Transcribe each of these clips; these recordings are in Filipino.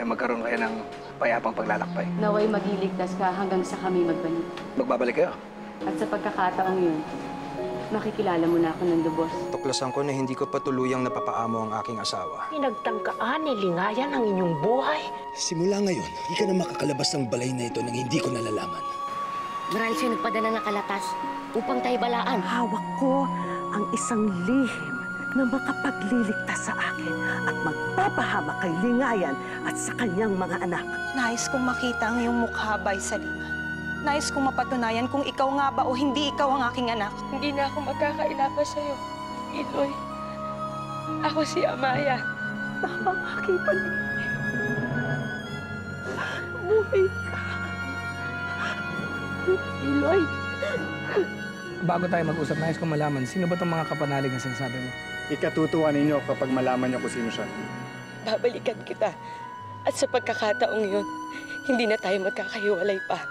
naway magkaroon kayo ng payapang paglalakbay. Naway magiligtas ka hanggang sa kami magbalik. Magbabalik kayo. At sa pagkakataong yun, makikilala mo na ako ng lubos. Tuklasan ko na hindi ko pa tuluyang napapaamo ang aking asawa. Pinagtangkaan ni Lingayan ang inyong buhay. Simula ngayon, hindi ka na makakalabas ng balay na ito nang hindi ko nalalaman. Marahil siya nagpadala ng kalatas upang tayo balaan. Hawak ko ang isang lihim na makapagliligtas sa akin at magpapahama kay Lingayan at sa kanyang mga anak. Nais kong makita ang iyong mukha, Bay Salima. Nais kong mapatunayan kung ikaw nga ba o hindi ikaw ang aking anak. Hindi na ako magkakailapa sa'yo, Iloy. Ako si Amaya. Tama ang aking paligid. Buhay ka. Iloy. Bago tayo mag-usap, nais kong malaman, sino ba itong mga kapanalig na sinasabi mo? Ikatutuwa ninyo kapag malaman niyo kung sino siya. Babalikan kita. At sa pagkakataong yun, hindi na tayo magkakahiwalay pa.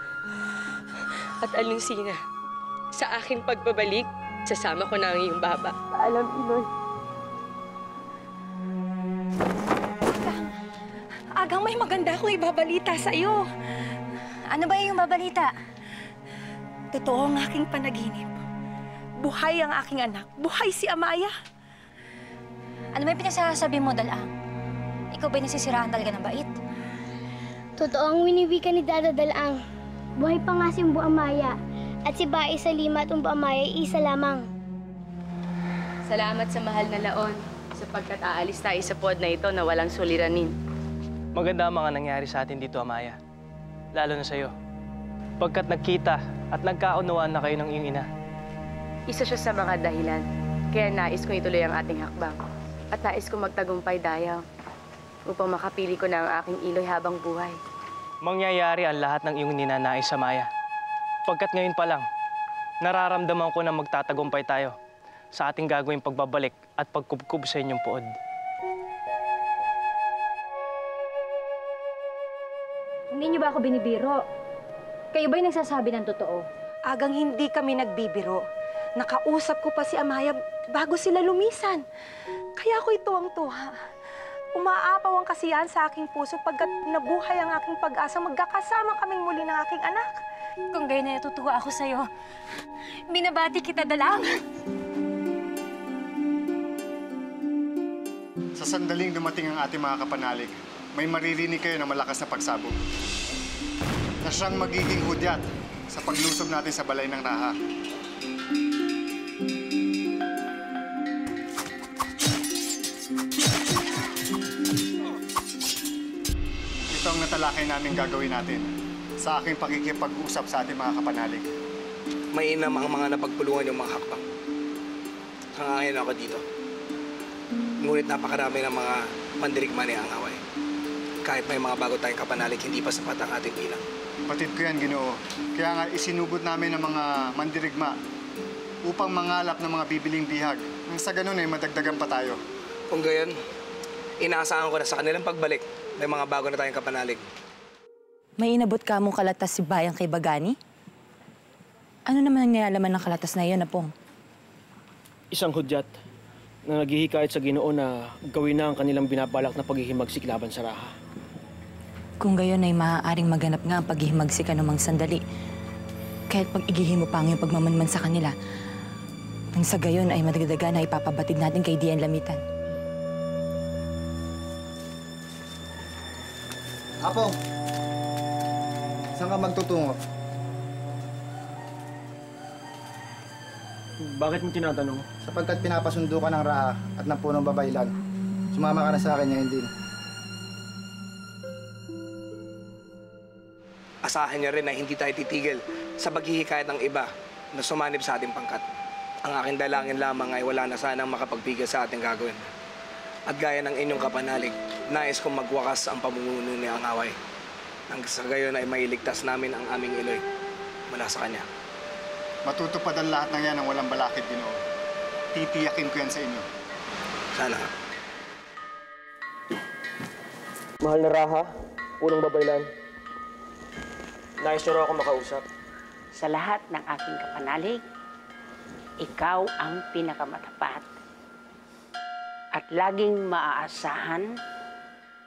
At alunsina, sa aking pagbabalik, sasama ko na ang iyong baba. Paalam, Iloy. Agang may maganda akong ibabalita sa iyo. Ano ba yung babalita? Totoo ang aking panaginip. Buhay ang aking anak. Buhay si Amaya. Ano ba yung pinagsasabi mo, Dalang? Ikaw ba'y nasisiraan talaga ng bait? Totoo ang winiwika ni Dada Dalang. Buhay pa nga si Umbu Amaya. At si Bai Salima at Umbu Amaya ay isa lamang. Salamat sa mahal na laon, sapagkat aalis tayo sa pod na ito na walang suliranin. Maganda ang mga nangyari sa atin dito, Amaya. Lalo na sa'yo. Pagkat nagkita at nagkaunawaan na kayo ng iyong ina. Isa siya sa mga dahilan, kaya nais kong ituloy ang ating hakbang. At nais kong magtagumpay dayaw upang makapili ko na ang aking Iloy habang buhay. Mangyayari ang lahat ng iyong ninanais, Amaya. Pagkat ngayon pa lang, nararamdaman ko na magtatagumpay tayo sa ating gagawing pagbabalik at pagkubkub sa inyong puod. Hindi niyo ba ako binibiro? Kayo ba'y nagsasabi ng totoo? Agang hindi kami nagbibiro. Nakausap ko pa si Amaya bago sila lumisan. Kaya ako ito ang tuha. Umaapaw ang kasiyahan sa aking puso pagkat nabuhay ang aking pag-asang magkakasama kaming muli ng aking anak. Kung gayon na natutuwa ako sa'yo, binabati kita, Dalang. Sa sandaling dumating ang ating mga kapanalig, may maririnig kayo na malakas na pagsabog. Na siyang magiging hudyat sa paglusob natin sa balay ng Raha. Ito ang natalakay namin gagawin natin sa aking pakikipag-usap sa ating mga kapanalig. Mainam ang mga napagpulungan yung mga hakbang. Hangahin ako dito. Ngunit napakarami ng mga mandirigma ni ang away. Kahit may mga bago tayong kapanalig, hindi pa sapat ang ating bilang. Patid ko yan, Ginoo. Kaya nga isinugod namin ng mga mandirigma upang mangalap ng mga bibiling bihag. Nang sa ganun madagdagan pa tayo. Kung gayon, inaasahan ko na sa kanilang pagbalik, may mga bago na tayong kapanalig. May inabot ka mong kalatas si Bayang kay Bagani? Ano naman ang nilalaman ng kalatas na iyon, Apong? Isang hudyat na naghihikayat sa Ginoo na gawin na ang kanilang binabalak na paghihimagsik laban sa Raha. Kung gayon ay maaaring maganap nga ang paghihimagsik anumang sandali. Kahit pag-igihin mo pa ang iyong pagmamanman sa kanila, nang sa gayon ay madagdaga na ipapabatid natin kay Dian Lamitan. Apong, saan ka magtutungo? Bakit mo tinatanong? Sapagkat pinapasundo ka ng Raha at ng punong babaylan, sumama ka na sa akin ngayon din. Asahan niya rin na hindi tayo titigil sa paghihikayat ng iba na sumanib sa ating pangkat. Ang aking dalangin lamang ay wala na sanang makapagpigil sa ating gagawin. At gaya ng inyong kapanalig, nais kong magwakas ang pamumuno ni ang away. Nang sa gayon ay mailigtas namin ang aming Iloy mula sa kanya. Matutupad ang lahat ng yan ng walang balakid, Ginoo. Titiyakin ko yan sa inyo. Sana. Mahal na Raha, punong babaylan. Nais niyo raw ako makausap. Sa lahat ng aking kapanalig, ikaw ang pinakamatapat. At laging maaasahan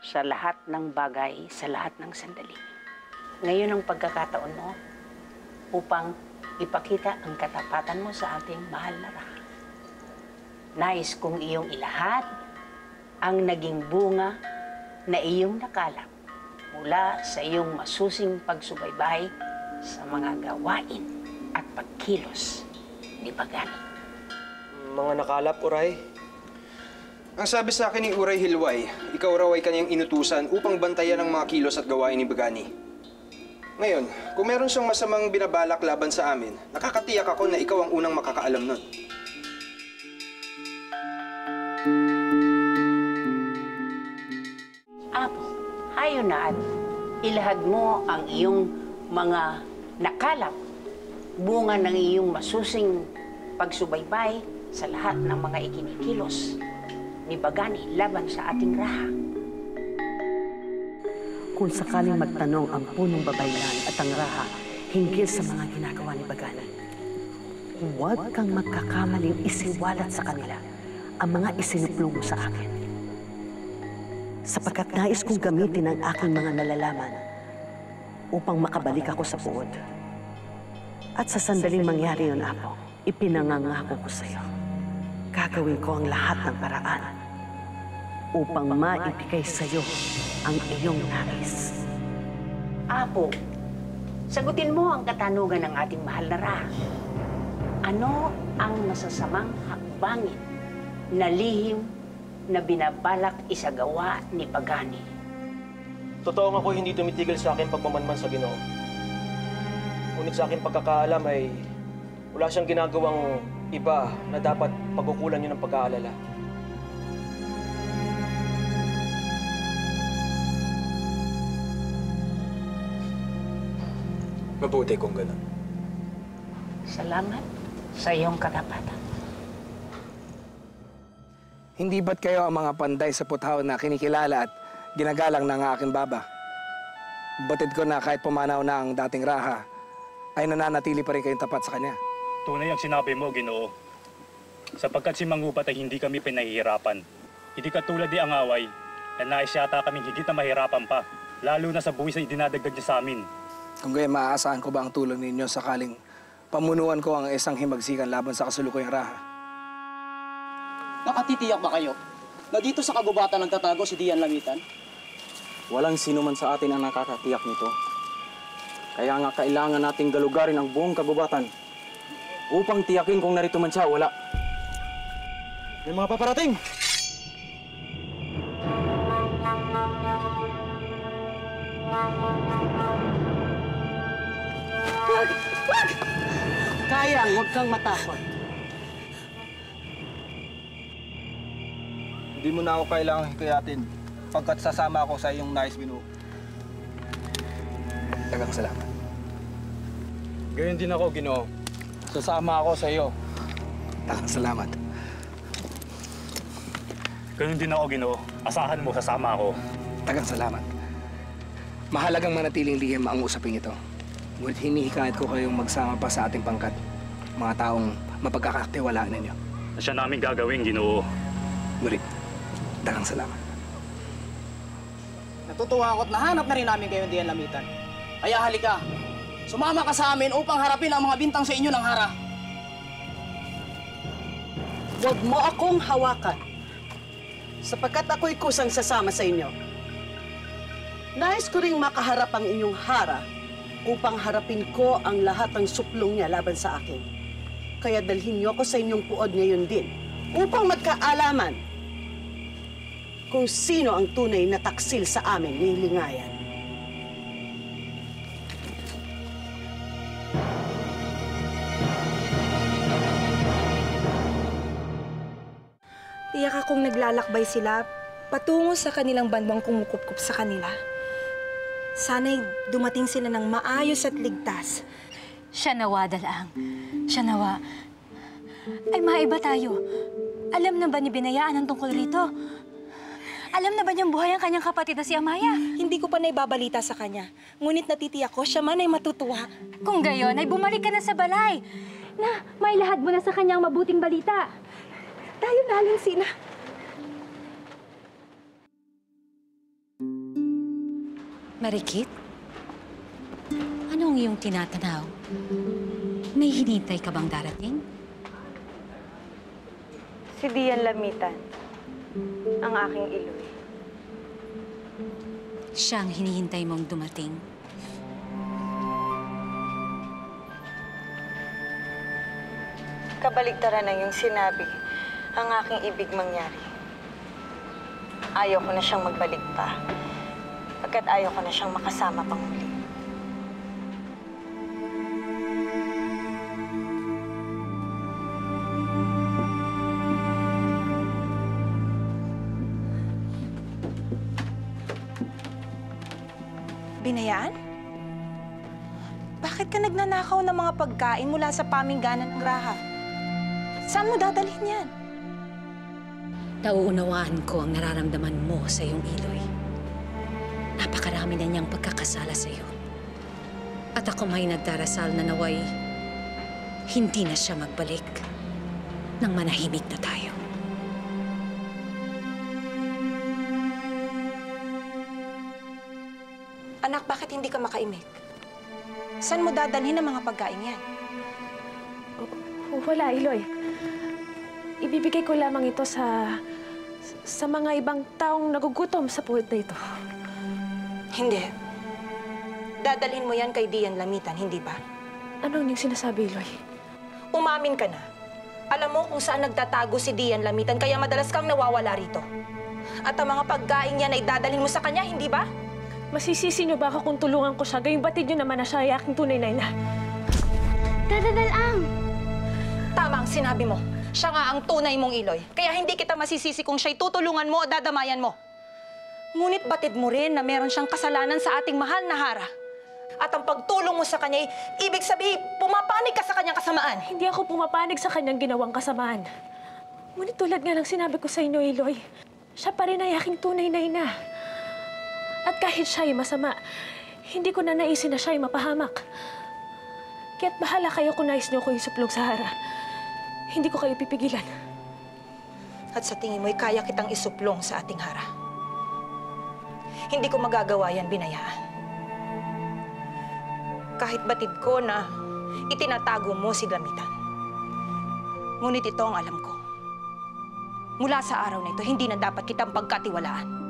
sa lahat ng bagay, sa lahat ng sandali. Ngayon ang pagkakataon mo upang ipakita ang katapatan mo sa ating mahal na Raha. Nais kong iyong ilahat ang naging bunga na iyong nakalap mula sa iyong masusing pagsubaybay sa mga gawain at pagkilos ni Bagani. Mga nakalap, Uray. Ang sabi sa akin ni Uray Hilway, ikaw raw ay kanyang inutusan upang bantayan ang mga kilos at gawain ni Bagani. Ngayon, kung meron siyang masamang binabalak laban sa amin, nakakatiyak ako na ikaw ang unang makakaalam nun. Apo, hayo na at ilahad mo ang iyong mga nakalap, bunga ng iyong masusing pagsubaybay sa lahat ng mga ikinikilos ni Bagani laban sa ating Raha. Kung sakaling magtanong ang punong babaylan at ang Raha hinggil sa mga ginagawa ni Bagani, huwag kang magkakamaling isiwalat sa kanila ang mga isinuplong mo sa akin. Sapagkat nais kong gamitin ang aking mga nalalaman upang makabalik ako sa buod. At sa sandaling mangyari yun, Apo, ipinangangako ko sa iyo. Gagawin ko ang lahat ng paraan upang maibigay sa iyo ang iyong nais. Apo, sagutin mo ang katanungan ng ating mahal na Raha. Ano ang masasamang hakbangin na lihim na binabalak isagawa ni Bagani? Totoo ako hindi tumitigil sa akin pagmamanman sa Ginoo. Ngunit sa akin pagkakaalam ay wala siyang ginagawang iba na dapat pagkukulan niyo ng pag-aalala. Mabuti kung gano'n. Salamat sa iyong katapatan. Hindi ba't kayo ang mga panday sa puthaw na kinikilala at ginagalang ng aking baba? Batid ko na kahit pumanaw na ang dating Raha, ay nananatili pa rin kayong tapat sa kanya. Tunay ang sinabi mo, Ginoo. Sapagkat si Mangupat ay hindi kami pinahihirapan. Hindi katulad ni Angaway na nais yata kaming higit na mahirapan pa, lalo na sa buwis na idinadagdag niya sa amin. Kung gayon, maaasahan ko ba ang tulong ninyo sakaling pamunuan ko ang isang himagsikan laban sa kasulukuyang Raha? Nakatitiyak ba kayo na dito sa kagubatan nagtatago si Dian Lamitan? Walang sino man sa atin ang nakakatiyak nito. Kaya nga kailangan nating galugarin ang buong kagubatan upang tiyakin kung narito man siya, wala. May mga paparating! Wag! Wag! Kayang, huwag kang matakot. Hindi mo na ako kailangang hikayatin pagkat sasama ako sa iyong nais, Ginoo. Tagang salamat. Gayon din ako, Ginoo. Sasama ako sa iyo. Tagang salamat. Gayon din ako, Ginoo. Asahan mo, sasama ako. Tagang salamat. Mahalagang manatiling lihim ang usaping ito. Ngunit hinihikayat ko kayong magsama pa sa ating pangkat. Mga taong mapagkakatiwalaan ninyo. Siya namin gagawin, Ginoo. Ngunit, tagang salamat. Natutuwa ako't nahanap na rin namin kayo Dian Lamitan. Kaya halika, sumama ka sa amin upang harapin ang mga bintang sa inyo ng Hara. Huwag mo akong hawakan, sapagkat ako'y kusang sasama sa inyo. Nais ko ring makaharap ang inyong Hara upang harapin ko ang lahat ng suplong niya laban sa akin. Kaya dalhin niyo ako sa inyong puod ngayon din upang magkaalaman kung sino ang tunay na taksil sa amin ni Lingayan. Tiyak akong naglalakbay sila patungo sa kanilang bandang kumukupkup sa kanila. Sana'y dumating sila ng maayos at ligtas. Siya nawa, Dalaang. Siya nawa. Ay, maiba tayo. Alam na ba ni Binayaan ang tungkol rito? Alam na ba niyang buhay ang kanyang kapatid na si Amaya? Hindi ko pa naibabalita sa kanya. Ngunit natitiyak ko, siya man ay matutuwa. Kung gayon, ay bumalik ka na sa balay. Na, may lahad mo na sa kanyang mabuting balita. Tayo na, Sina. Marikit? Anong iyong tinatanaw? May hinintay ka bang darating? Si Dian Lamitan, ang aking Iloy. Siya ang hinihintay mong dumating. Kabaligtaran ng iyong sinabi ang aking ibig mangyari. Ayaw ko na siyang magbalik pa, pagkat ayaw ko na siyang makasama pang muli. Binayaan? Bakit ka nagnanakaw ng mga pagkain mula sa pamingganan ng Raha? Saan mo dadalhin yan? Nauunawaan ko ang nararamdaman mo sa iyong Iloy. Napakarami na niyang pagkakasala sa iyo. At ako may nagdarasal na naway hindi na siya magbalik nang manahimik na tayo. Anak, bakit hindi ka makaimik? Saan mo dadalhin ang mga pagkain yan? Wala, Iloy. Ibibigay ko lamang ito sa mga ibang taong nagugutom sa puwet na ito. Hindi. Dadalhin mo yan kay Dian Lamitan, hindi ba? Ano yung sinasabi, Iloy? Umamin ka na. Alam mo kung saan nagtatago si Dian Lamitan, kaya madalas kang nawawala rito. At ang mga pagkain yan ay dadalhin mo sa kanya, hindi ba? Masisisi niyo ba ako kung tulungan ko siya? Gayong batid niyo naman na siya ay aking tunay na ina. Dadadalang! Tama ang sinabi mo. Siya nga ang tunay mong Iloy. Kaya hindi kita masisisi kung siya'y tutulungan mo o dadamayan mo. Ngunit batid mo rin na meron siyang kasalanan sa ating mahal na Hara. At ang pagtulong mo sa kanya, ibig sabihin, pumapanig ka sa kanyang kasamaan. Hindi ako pumapanig sa kanyang ginawang kasamaan. Ngunit tulad nga ng sinabi ko sa inyo, Iloy, siya pa rin ay aking tunay na ina. At kahit siya ay masama, hindi ko na naisin na siya ay mapahamak. Kaya't bahala kayo kung nais niyo ko isuplong sa Hara. Hindi ko kayo pipigilan. At sa tingin mo'y kaya kitang isuplong sa ating Hara. Hindi ko magagawa yan, Binayaan. Kahit batid ko na itinatago mo si Lamitan. Ngunit ito ang alam ko. Mula sa araw na ito, hindi na dapat kitang pagkatiwalaan.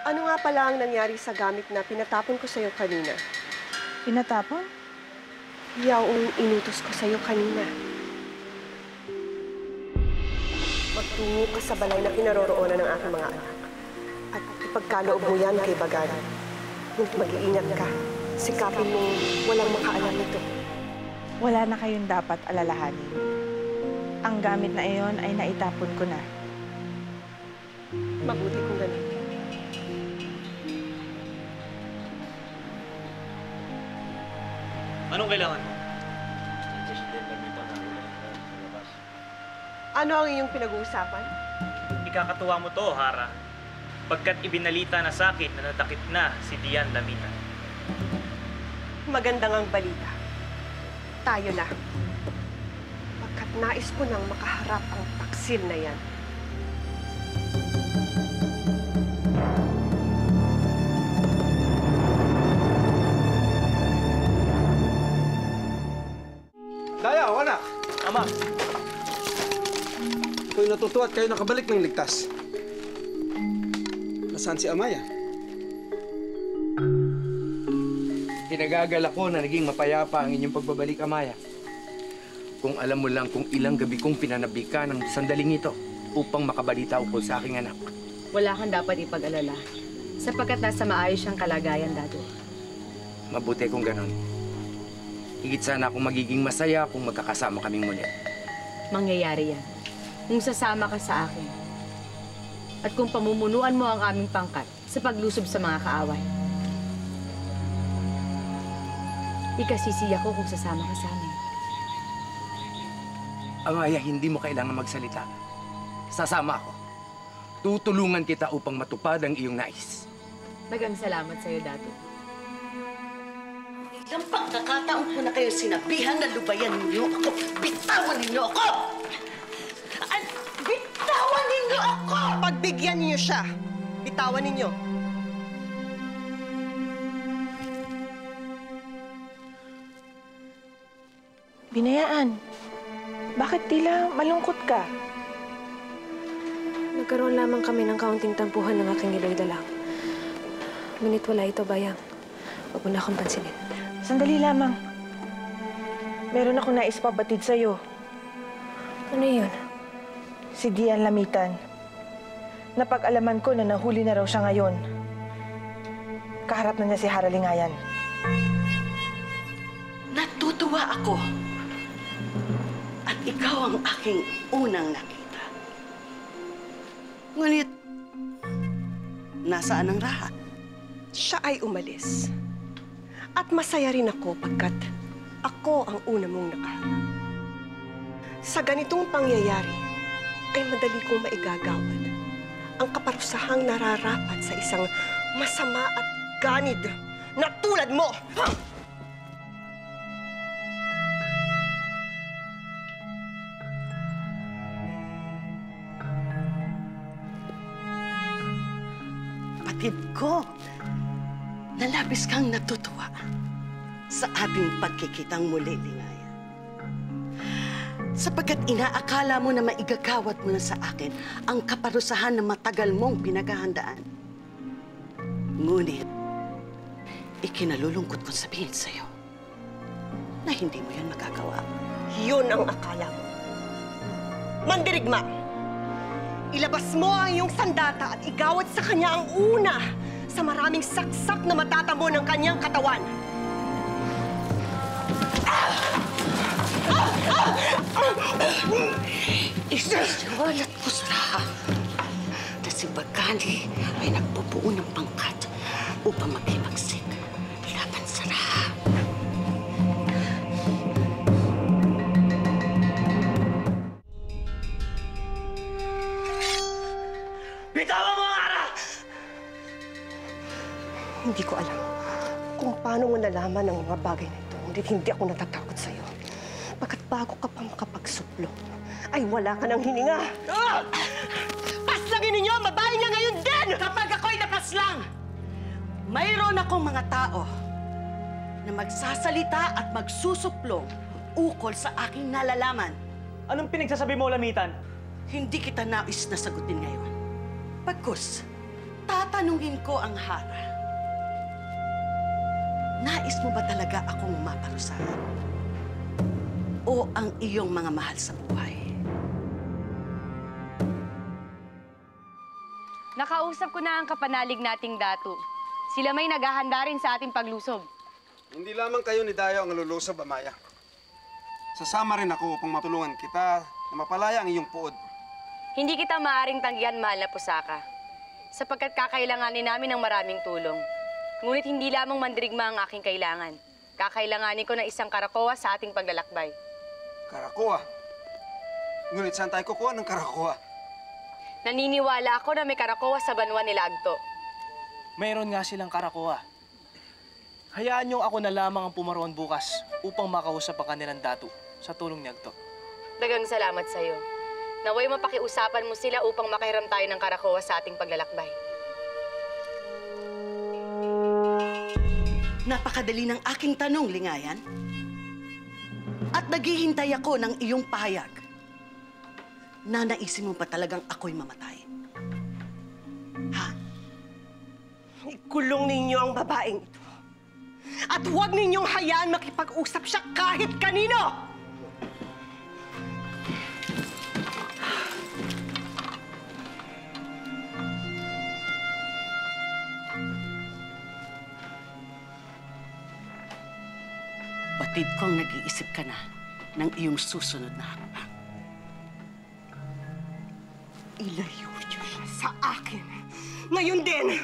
Ano nga pala ang nangyari sa gamit na pinatapon ko sa'yo kanina? Pinatapon? Yaong inutos ko sa'yo kanina. Magtungo ka sa balay na kinaroroonan ng aking mga anak. At ipagkaloob mo yan kay Bagani. Ngunit mag-iingat ka. Sikapin mong walang makaalam nito. Wala na kayong dapat alalahanin. Ang gamit na iyon ay naitapon ko na. Mabuti kung ganun. Anong kailangan mo? Ano ang iyong pinag-uusapan? Ikakatuwa mo to, Hara. Pagkat ibinalita na sa akin na natakip na si Dian Lamitan. Magandang ang balita. Tayo na. Pagkat nais ko nang makaharap ang taksil na yan. Dayaw, anak! Ama! Ako'y natutuwa at kayo nakabalik ng ligtas. Nasaan si Amaya? Pinagagala ko na naging mapayapa ang inyong pagbabalik, Amaya. Kung alam mo lang kung ilang gabi kong pinanabika ng sandaling ito upang makabalita ukol sa aking anak. Wala kang dapat ipag-alala, sapagkat nasa maayos siyang kalagayan, Dado. Mabuti kung ganon. Higit sana akong magiging masaya kung magkakasama kaming muli. Mangyayari yan kung sasama ka sa akin at kung pamumunuan mo ang aming pangkat sa paglusob sa mga kaaway. Ikasisiya ko kung sasama ka sa amin. Amaya, hindi mo kailangan magsalita. Sasama ako. Tutulungan kita upang matupad ang iyong nais. Dagang salamat sa'yo, Dato. Ilang pagkakataon ko na kayo sinabihan na lubayan ninyo ako. Bitawan ninyo ako! Bitawan ninyo ako! Pagbigyan ninyo siya. Bitawan ninyo. Binayaan, bakit tila malungkot ka? Nagkaroon lamang kami ng kaunting tampuhan ng aking Iloy Dalang. Ngunit wala ito, Bayang. Huwag mo na akong pansinin. Sandali lamang. Meron akong nais pabatid sa'yo. Ano yun? Si Dian Lamitan. Napag-alaman ko na nahuli na raw siya ngayon. Kaharap na niya si Hara Lingayan. Natutuwa ako. At ikaw ang aking unang nakita. Ngunit, nasaan ang Raha? Siya ay umalis. At masaya rin ako pagkat ako ang una mong nakaharap. Sa ganitong pangyayari, ay madali kong maigagawad ang kaparusahang nararapat sa isang masama at ganid na tulad mo! Batid ko, nalabis kang natutuwa sa ating pagkikitang muli, Lingayan. Sapagkat inaakala mo na maigagawad mo na sa akin ang kaparusahan na matagal mong pinaghahandaan. Ngunit, ikinalulungkot kong sabihin sa'yo na hindi mo yun magagawa. Yun ang akala mo. Mandirigma! Ilabas mo ang iyong sandata at igawad sa kanya ang una sa maraming saksak na matatamo ng kanyang katawan. Isisiwalat ko sa Raha na si Bagani ay nagbubuo ng pangkat upang maghimagsik laban sa Raha. Bitawan mo, Hara! Hindi ko alam kung paano mo nalaman ang mga bagay na ito. Ngunit hindi ako natatakot sa'yo. Pagkat bago ka pa makapagsuplo, ay wala ka ng hininga. Paslagin ninyo ang babae niya ngayon din! Kapag ako'y napaslang, mayroon akong mga tao na magsasalita at magsusuplong ukol sa aking nalalaman. Anong pinagsasabi mo, Lamitan? Hindi kita nais na sagutin ngayon. Pagkus, tatanungin ko ang Hara. Nais mo ba talaga akong maparusahan? O ang iyong mga mahal sa buhay? Nakausap ko na ang kapanalig nating Dato. Sila may naghahanda rin sa ating paglusob. Hindi lamang kayo ni Dayo ang lulusob, Amaya. Sasama rin ako upang matulungan kita na mapalaya ang iyong puod. Hindi kita maaring tanggihan, mahal na pusaka. Sapagkat kakailanganin namin ng maraming tulong. Ngunit hindi lamang mandirigma ang aking kailangan. Kakailanganin ko ng isang karakoa sa ating paglalakbay. Karakoa? Ngunit saan tayo kukuha ng karakoa? Naniniwala ako na may karakoa sa banwa nila Agto. Mayroon nga silang karakoa. Hayaan niyong ako na lamang ang pumaroon bukas upang makausap ang kanilang Dato sa tulong ni Agto. Dagang salamat sa'yo. Naway mapakiusapan mo sila upang makahiram tayo ng karakoa sa ating paglalakbay. Napakadali ng aking tanong, Lingayan. At naghihintay ako ng iyong pahayag. Nanaisin mo ba talagang ako'y mamatay? Ikulong ninyo ang babaeng ito. At huwag ninyong hayaan makipag-usap siya kahit kanino! Batid kong nag-iisip ka na ng iyong susunod na hakbang. Ilayo niyo siya sa akin. Ngayon din!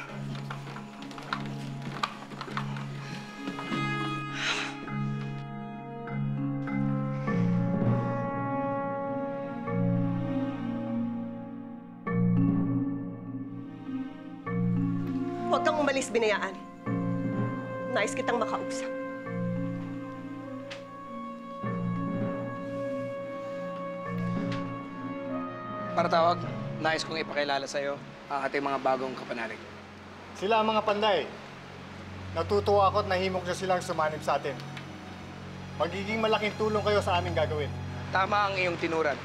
Huwag kang umalis, Binayaan. Nais kitang makausap. Para tawag, nais kong ipakilala sa'yo ang ating mga bagong kapanalig. Sila ang mga panday. Natutuwa ako at nahimok na silang sumanib sa atin. Magiging malaking tulong kayo sa aming gagawin. Tama ang iyong tinuran.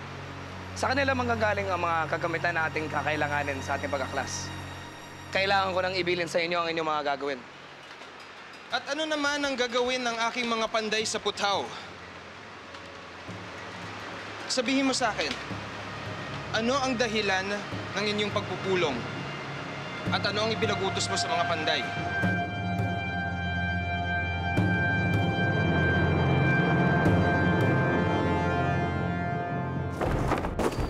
Sa kanila manggagaling ang mga kagamitan na ating kakailanganin sa ating pagkaklas. Kailangan ko nang ibilin sa inyo ang inyong mga gagawin. At ano naman ang gagawin ng aking mga panday sa Puthaw? Sabihin mo sa akin, ano ang dahilan ng inyong pagpupulong? At ano ang ipinagutos mo sa mga panday?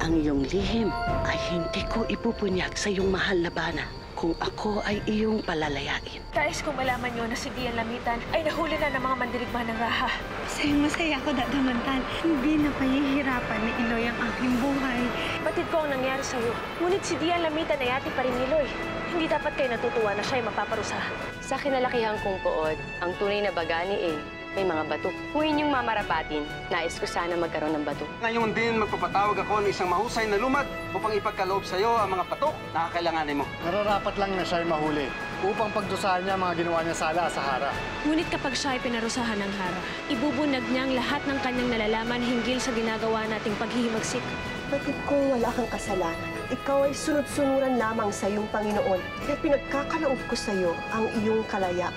Ang iyong lihim ay hindi ko ipupunyag sa iyong mahal na bana kung ako ay iyong palalayain. Nais kong malaman nyo na si Dian Lamitan ay nahuli na ng mga mandirigma ng Raha. Masayang-masaya ako, Dadamantan. Hindi na pahihirapan ni Iloy ang aking buhay. Batid ko ang nangyari sa'yo. Ngunit si Dian Lamitan ay ati pa rin ni Iloy. Hindi dapat kayo natutuwa na siya ay mapaparusa. Sa kinalakihan kong pood, ang tunay na bagani may mga bato. Kung inyong mamarapatin, nais ko sana magkaroon ng bato. Ngayon din magpapatawag ako ng isang mahusay na lumad upang ipagkaloob sa iyo ang mga patok na kakailanganin mo. Nararapat lang na siya ay mahuli upang pagdusahan niya mga ginawa niya sala sa Hara. Ngunit kapag siya ay pinarusahan ng Hara, ibubunag niya ang lahat ng kanyang nalalaman hinggil sa ginagawa nating paghihimagsik. Bakit kung wala kang kasalanan? Ikaw ay sunod-sunuran lamang sa iyong Panginoon. Kaya pinagkakaloob ko sa iyo ang iyong kalayaan.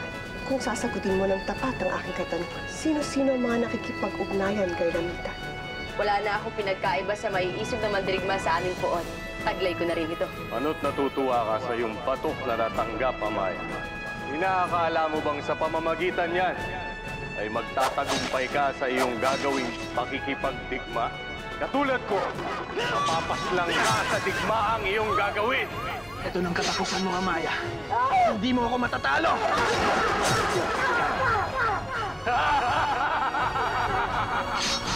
Kung sasagutin mo ng tapat ang aking katanungan, sino-sino ang mga nakikipag-ugnayan kay Lamitan? Wala na akong pinagkaiba sa maiisog na mandirigma sa aming poon. Taglay ko na rin ito. Ano't natutuwa ka sa iyong patok na natanggap, Amaya? Inaakala mo bang sa pamamagitan yan ay magtatagumpay ka sa iyong gagawing pakikipagdigma? Katulad ko, mapapaslang ka sa digmaang iyong gagawin. Ito ng katapusan mo, Amaya. Hindi mo ako matatalo! Ha ha ha ha!